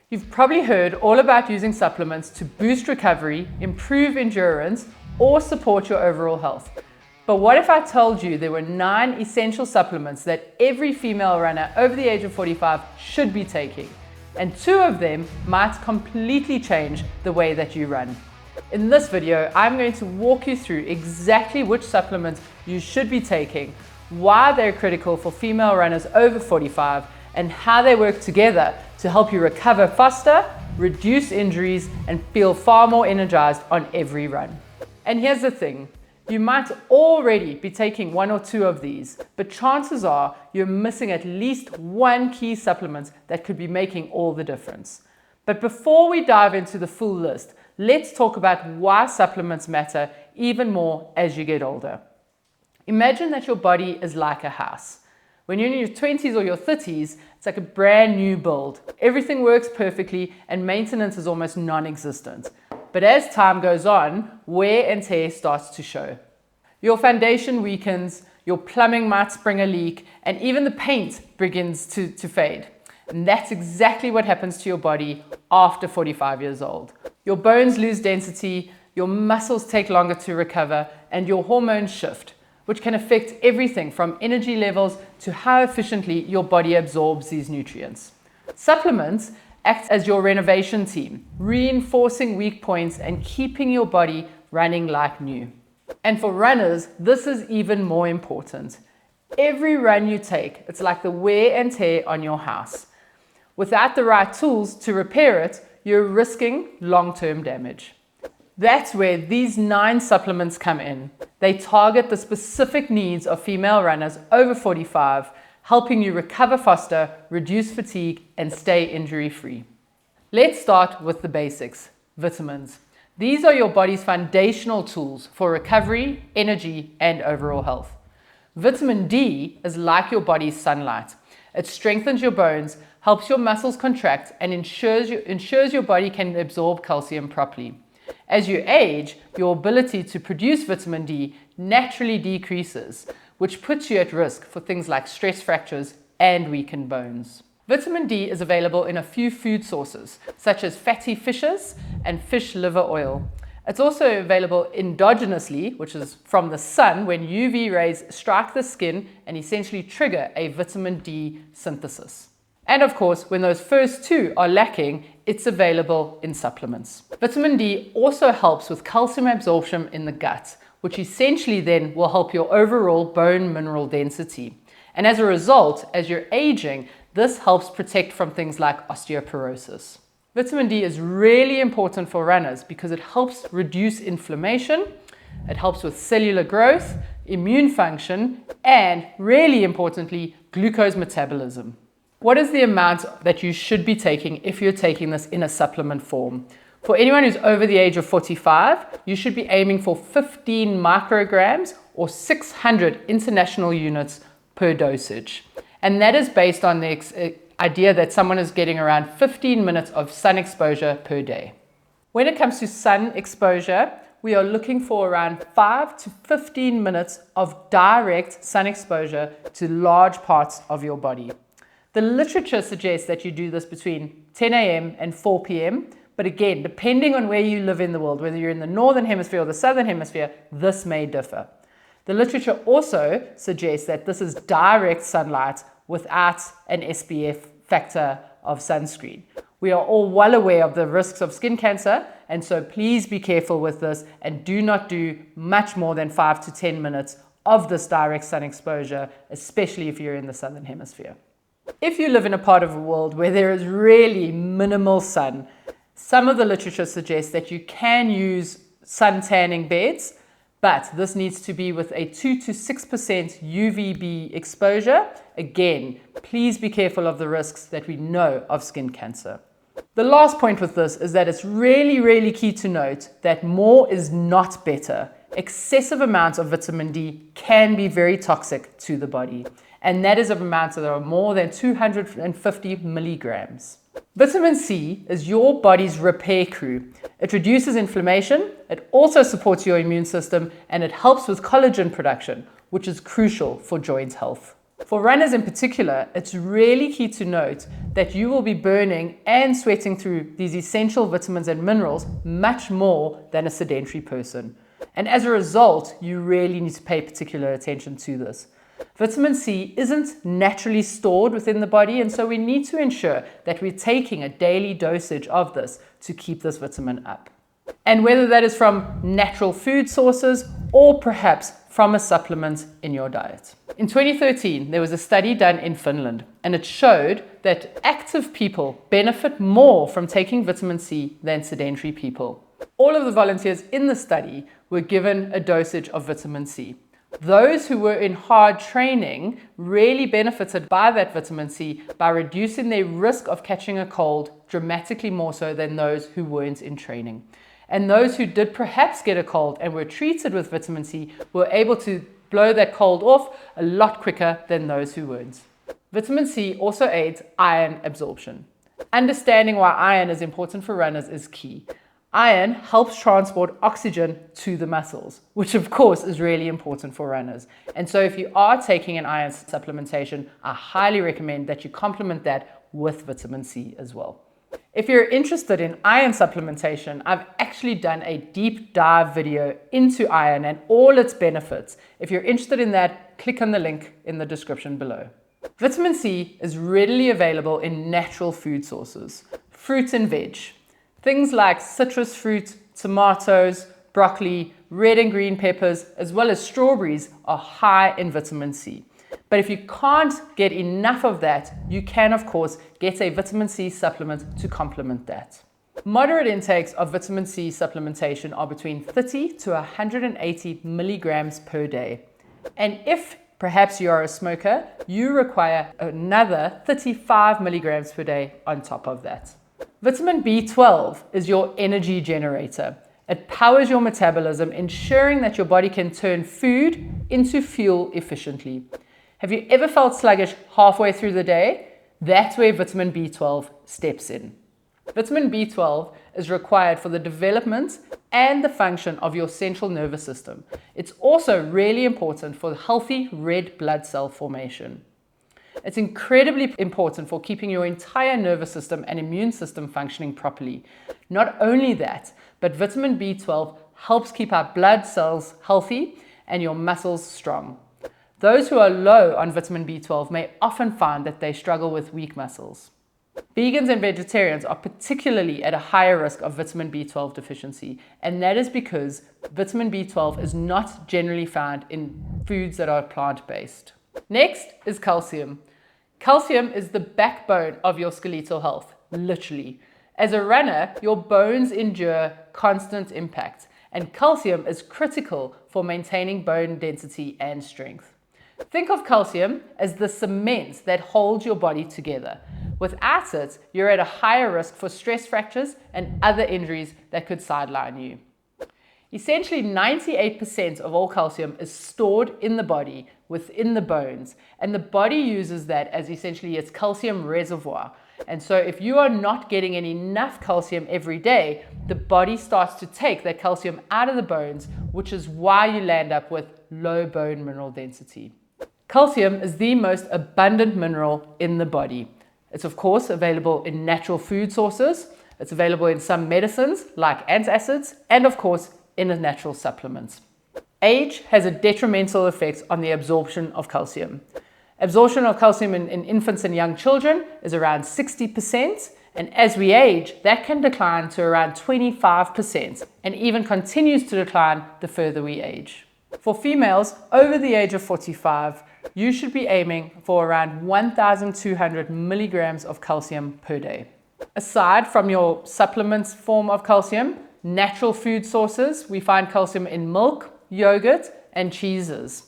You've probably heard all about using supplements to boost recovery, improve endurance, or support your overall health. But what if I told you there were 9 essential supplements that every female runner over the age of 45 should be taking? And 2 of them might completely change the way that you run. In this video, I'm going to walk you through exactly which supplements you should be taking, why they're critical for female runners over 45, and how they work together to help you recover faster, reduce injuries, and feel far more energized on every run. And here's the thing, you might already be taking 1 or 2 of these, but chances are you're missing at least 1 key supplement that could be making all the difference. But before we dive into the full list, let's talk about why supplements matter even more as you get older. Imagine that your body is like a house. When you're in your 20s or your 30s, it's like a brand new build. Everything works perfectly and maintenance is almost non-existent. But as time goes on, wear and tear starts to show. Your foundation weakens, your plumbing might spring a leak, and even the paint begins to fade. And that's exactly what happens to your body after 45 years old. Your bones lose density, your muscles take longer to recover, and your hormones shift, which can affect everything from energy levels to how efficiently your body absorbs these nutrients. Supplements act as your renovation team, reinforcing weak points and keeping your body running like new. And for runners, this is even more important. Every run you take, it's like the wear and tear on your house. Without the right tools to repair it, you're risking long-term damage. That's where these 9 supplements come in. They target the specific needs of female runners over 45, helping you recover faster, reduce fatigue, and stay injury-free. Let's start with the basics, vitamins. These are your body's foundational tools for recovery, energy, and overall health. Vitamin D is like your body's sunlight. It strengthens your bones, helps your muscles contract, and ensures your body can absorb calcium properly. As you age, your ability to produce vitamin D naturally decreases, which puts you at risk for things like stress fractures and weakened bones. Vitamin D is available in a few food sources, such as fatty fishes and fish liver oil. It's also available endogenously, which is from the sun when UV rays strike the skin and essentially trigger a vitamin D synthesis. And of course, when those first 2 are lacking, it's available in supplements. Vitamin D also helps with calcium absorption in the gut, which essentially then will help your overall bone mineral density. And as a result, as you're aging, this helps protect from things like osteoporosis. Vitamin D is really important for runners because it helps reduce inflammation, it helps with cellular growth, immune function, and really importantly, glucose metabolism. What is the amount that you should be taking if you're taking this in a supplement form? For anyone who's over the age of 45, you should be aiming for 15 micrograms or 600 international units per dosage. And that is based on the idea that someone is getting around 15 minutes of sun exposure per day. When it comes to sun exposure, we are looking for around 5 to 15 minutes of direct sun exposure to large parts of your body. The literature suggests that you do this between 10 a.m. and 4 p.m. But again, depending on where you live in the world, whether you're in the northern hemisphere or the southern hemisphere, this may differ. The literature also suggests that this is direct sunlight without an SPF factor of sunscreen. We are all well aware of the risks of skin cancer, and so please be careful with this and do not do much more than 5 to 10 minutes of this direct sun exposure, especially if you're in the southern hemisphere. If you live in a part of the world where there is really minimal sun, some of the literature suggests that you can use sun tanning beds, but this needs to be with a 2 to 6% UVB exposure. Again, please be careful of the risks that we know of skin cancer. The last point with this is that it's really key to note that more is not better. Excessive amounts of vitamin D can be very toxic to the body, and that is of amounts that are more than 250 milligrams. Vitamin C is your body's repair crew. It reduces inflammation, it also supports your immune system, and it helps with collagen production, which is crucial for joint health. For runners in particular, it's really key to note that you will be burning and sweating through these essential vitamins and minerals much more than a sedentary person. And as a result, you really need to pay particular attention to this. Vitamin C isn't naturally stored within the body, and so we need to ensure that we're taking a daily dosage of this to keep this vitamin up. And whether that is from natural food sources or perhaps from a supplement in your diet. In 2013, there was a study done in Finland, and it showed that active people benefit more from taking vitamin C than sedentary people. All of the volunteers in the study were given a dosage of vitamin C. Those who were in hard training really benefited by that vitamin C by reducing their risk of catching a cold dramatically more so than those who weren't in training. And those who did perhaps get a cold and were treated with vitamin C were able to blow that cold off a lot quicker than those who weren't. Vitamin C also aids iron absorption. Understanding why iron is important for runners is key. Iron helps transport oxygen to the muscles, which of course is really important for runners. And so if you are taking an iron supplementation, I highly recommend that you complement that with vitamin C as well. If you're interested in iron supplementation, I've actually done a deep dive video into iron and all its benefits. If you're interested in that, click on the link in the description below. Vitamin C is readily available in natural food sources, fruit and veg. Things like citrus fruit, tomatoes, broccoli, red and green peppers, as well as strawberries are high in vitamin C. But if you can't get enough of that, you can of course get a vitamin C supplement to complement that. Moderate intakes of vitamin C supplementation are between 30 to 180 milligrams per day. And if perhaps you are a smoker, you require another 35 milligrams per day on top of that. Vitamin B12 is your energy generator. It powers your metabolism, ensuring that your body can turn food into fuel efficiently. Have you ever felt sluggish halfway through the day? That's where vitamin B12 steps in. Vitamin B12 is required for the development and the function of your central nervous system. It's also really important for healthy red blood cell formation. It's incredibly important for keeping your entire nervous system and immune system functioning properly. Not only that, but vitamin B12 helps keep our blood cells healthy and your muscles strong. Those who are low on vitamin B12 may often find that they struggle with weak muscles. Vegans and vegetarians are particularly at a higher risk of vitamin B12 deficiency, and that is because vitamin B12 is not generally found in foods that are plant-based. Next is calcium. Calcium is the backbone of your skeletal health, literally. As a runner, your bones endure constant impact, and calcium is critical for maintaining bone density and strength. Think of calcium as the cement that holds your body together. Without it, you're at a higher risk for stress fractures and other injuries that could sideline you. Essentially, 98% of all calcium is stored in the body within the bones, and the body uses that as essentially its calcium reservoir. And so if you are not getting enough calcium every day, the body starts to take that calcium out of the bones, which is why you land up with low bone mineral density. Calcium is the most abundant mineral in the body. It's of course available in natural food sources. It's available in some medicines like antacids, and of course in natural supplements. Age has a detrimental effect on the absorption of calcium. Absorption of calcium in infants and young children is around 60%, and as we age, that can decline to around 25%, and even continues to decline the further we age. For females over the age of 45, you should be aiming for around 1,200 milligrams of calcium per day. Aside from your supplements form of calcium, natural food sources, we find calcium in milk, yogurt, and cheeses.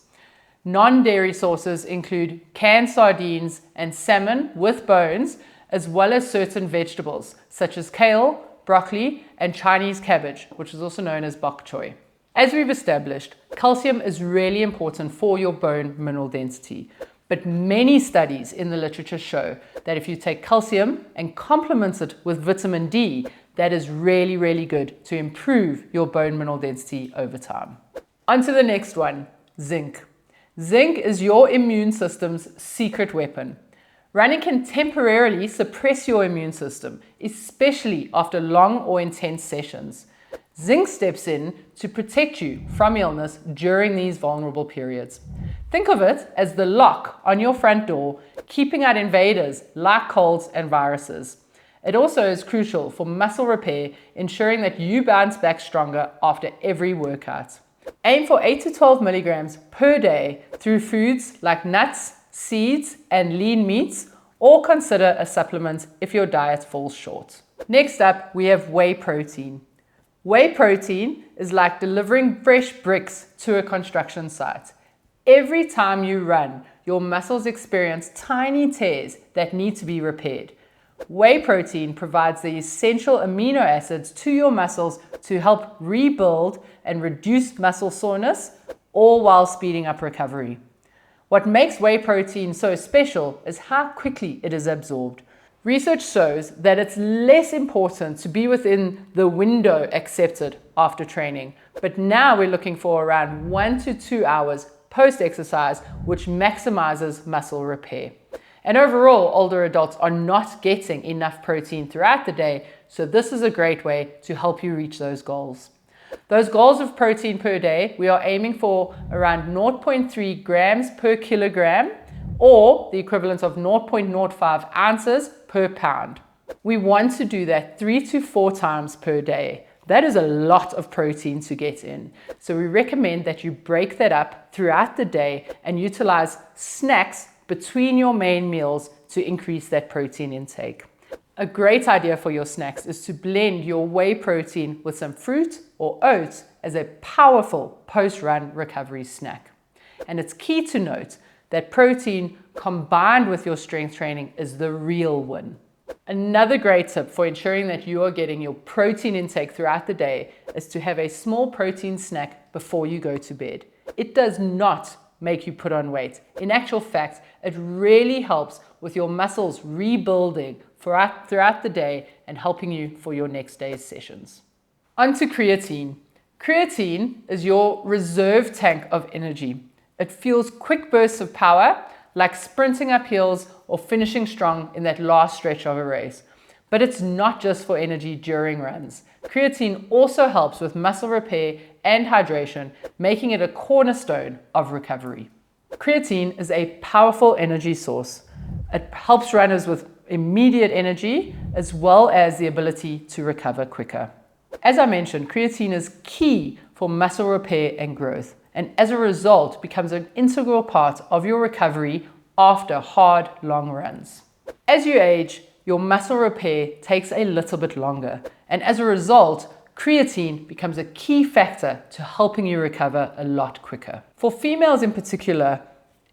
Non-dairy sources include canned sardines and salmon with bones, as well as certain vegetables such as kale, broccoli, and Chinese cabbage, which is also known as bok choy. As we've established, calcium is really important for your bone mineral density, but many studies in the literature show that if you take calcium and complement it with vitamin D, that is really, really good to improve your bone mineral density over time. On to the next one, zinc. Zinc is your immune system's secret weapon. Running can temporarily suppress your immune system, especially after long or intense sessions. Zinc steps in to protect you from illness during these vulnerable periods. Think of it as the lock on your front door, keeping out invaders like colds and viruses. It also is crucial for muscle repair, ensuring that you bounce back stronger after every workout. Aim for 8 to 12 milligrams per day through foods like nuts, seeds, and lean meats, or consider a supplement if your diet falls short. Next up, we have whey protein. Whey protein is like delivering fresh bricks to a construction site. Every time you run, your muscles experience tiny tears that need to be repaired. Whey protein provides the essential amino acids to your muscles to help rebuild and reduce muscle soreness, all while speeding up recovery. What makes whey protein so special is how quickly it is absorbed. Research shows that it's less important to be within the window accepted after training, but now we're looking for around 1 to 2 hours post-exercise, which maximizes muscle repair. And overall, older adults are not getting enough protein throughout the day, so this is a great way to help you reach those goals. Those goals of protein per day, we are aiming for around 0.3 grams per kilogram, or the equivalent of 0.05 ounces per pound. We want to do that 3 to 4 times per day. That is a lot of protein to get in. So we recommend that you break that up throughout the day and utilize snacks between your main meals to increase that protein intake. A great idea for your snacks is to blend your whey protein with some fruit or oats as a powerful post-run recovery snack. And it's key to note that protein combined with your strength training is the real win. Another great tip for ensuring that you are getting your protein intake throughout the day is to have a small protein snack before you go to bed. It does not make you put on weight. In actual fact, it really helps with your muscles rebuilding throughout the day and helping you for your next day's sessions. On to creatine. Creatine is your reserve tank of energy. It fuels quick bursts of power, like sprinting up hills or finishing strong in that last stretch of a race. But it's not just for energy during runs. Creatine also helps with muscle repair and hydration, making it a cornerstone of recovery. Creatine is a powerful energy source. It helps runners with immediate energy as well as the ability to recover quicker. As I mentioned, creatine is key for muscle repair and growth, and as a result becomes an integral part of your recovery after hard, long runs. As you age, your muscle repair takes a little bit longer, and as a result, creatine becomes a key factor to helping you recover a lot quicker. For females in particular,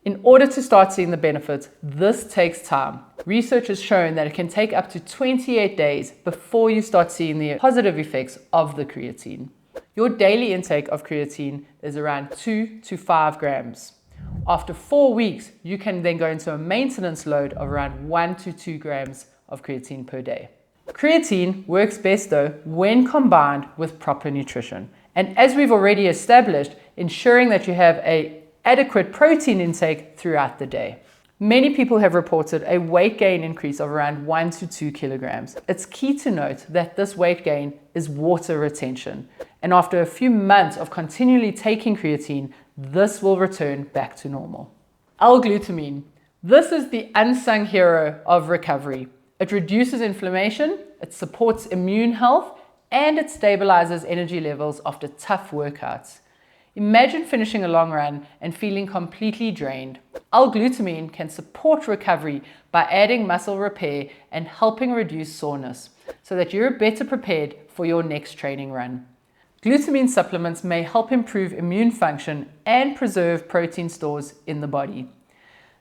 in order to start seeing the benefits, this takes time. Research has shown that it can take up to 28 days before you start seeing the positive effects of the creatine. Your daily intake of creatine is around 2 to 5 grams. After 4 weeks, you can then go into a maintenance load of around 1 to 2 grams of creatine per day. Creatine works best though when combined with proper nutrition. And as we've already established, ensuring that you have an adequate protein intake throughout the day. Many people have reported a weight gain increase of around 1 to 2 kilograms. It's key to note that this weight gain is water retention. And after a few months of continually taking creatine, this will return back to normal. L-glutamine. This is the unsung hero of recovery. It reduces inflammation, it supports immune health, and it stabilizes energy levels after tough workouts. Imagine finishing a long run and feeling completely drained. L-glutamine can support recovery by adding muscle repair and helping reduce soreness so that you're better prepared for your next training run. Glutamine supplements may help improve immune function and preserve protein stores in the body.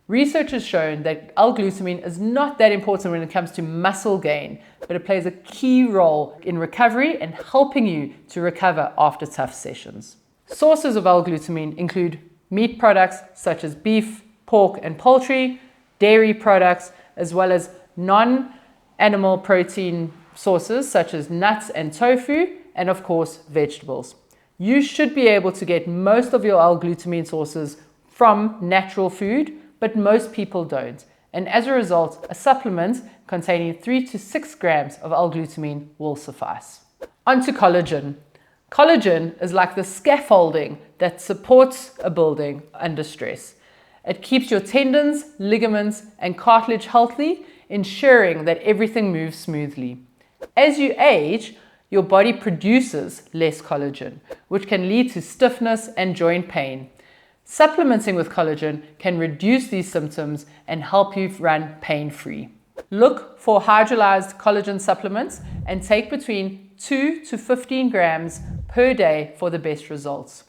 Research has shown that L-glutamine is not that important when it comes to muscle gain, but it plays a key role in recovery and helping you to recover after tough sessions. Sources of L-glutamine include meat products such as beef, pork, and poultry, dairy products, as well as non-animal protein sources such as nuts and tofu, and of course, vegetables. You should be able to get most of your L-glutamine sources from natural food, but most people don't. And as a result, a supplement containing 3 to 6 grams of L-glutamine will suffice. Onto collagen. Collagen is like the scaffolding that supports a building under stress. It keeps your tendons, ligaments, and cartilage healthy, ensuring that everything moves smoothly. As you age, your body produces less collagen, which can lead to stiffness and joint pain. Supplementing with collagen can reduce these symptoms and help you run pain-free. Look for hydrolyzed collagen supplements and take between 2 to 15 grams per day for the best results.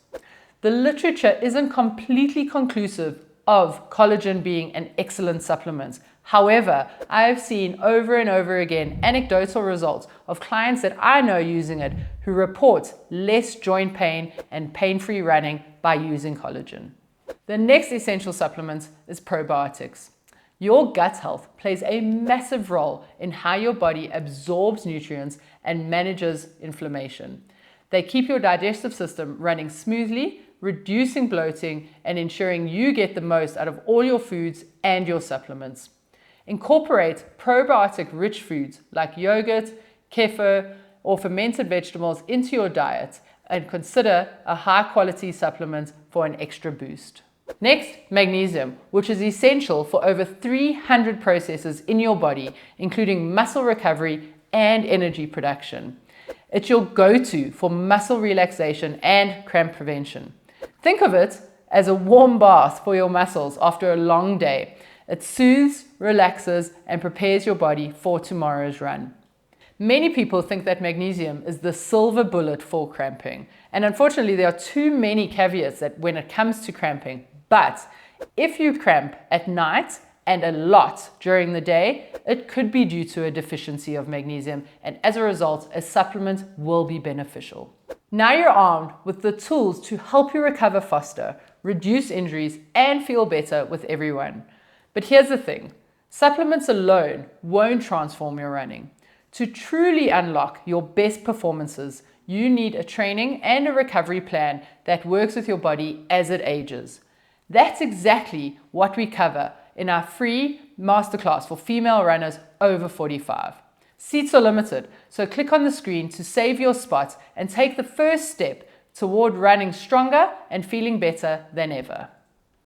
The literature isn't completely conclusive of collagen being an excellent supplement. However, I have seen over and over again anecdotal results of clients that I know using it who report less joint pain and pain-free running by using collagen. The next essential supplement is probiotics. Your gut health plays a massive role in how your body absorbs nutrients and manages inflammation. They keep your digestive system running smoothly, reducing bloating, and ensuring you get the most out of all your foods and your supplements. Incorporate probiotic-rich foods like yogurt, kefir, or fermented vegetables into your diet and consider a high-quality supplement for an extra boost. Next, magnesium, which is essential for over 300 processes in your body, including muscle recovery and energy production. It's your go-to for muscle relaxation and cramp prevention. Think of it as a warm bath for your muscles after a long day. It soothes, relaxes, and prepares your body for tomorrow's run. Many people think that magnesium is the silver bullet for cramping. And unfortunately, there are too many caveats that when it comes to cramping. But if you cramp at night and a lot during the day, it could be due to a deficiency of magnesium. And as a result, a supplement will be beneficial. Now you're armed with the tools to help you recover faster, reduce injuries, and feel better with everyone. But here's the thing, supplements alone won't transform your running. To truly unlock your best performances, you need a training and a recovery plan that works with your body as it ages. That's exactly what we cover in our free masterclass for female runners over 45. Seats are limited, so click on the screen to save your spot and take the first step toward running stronger and feeling better than ever.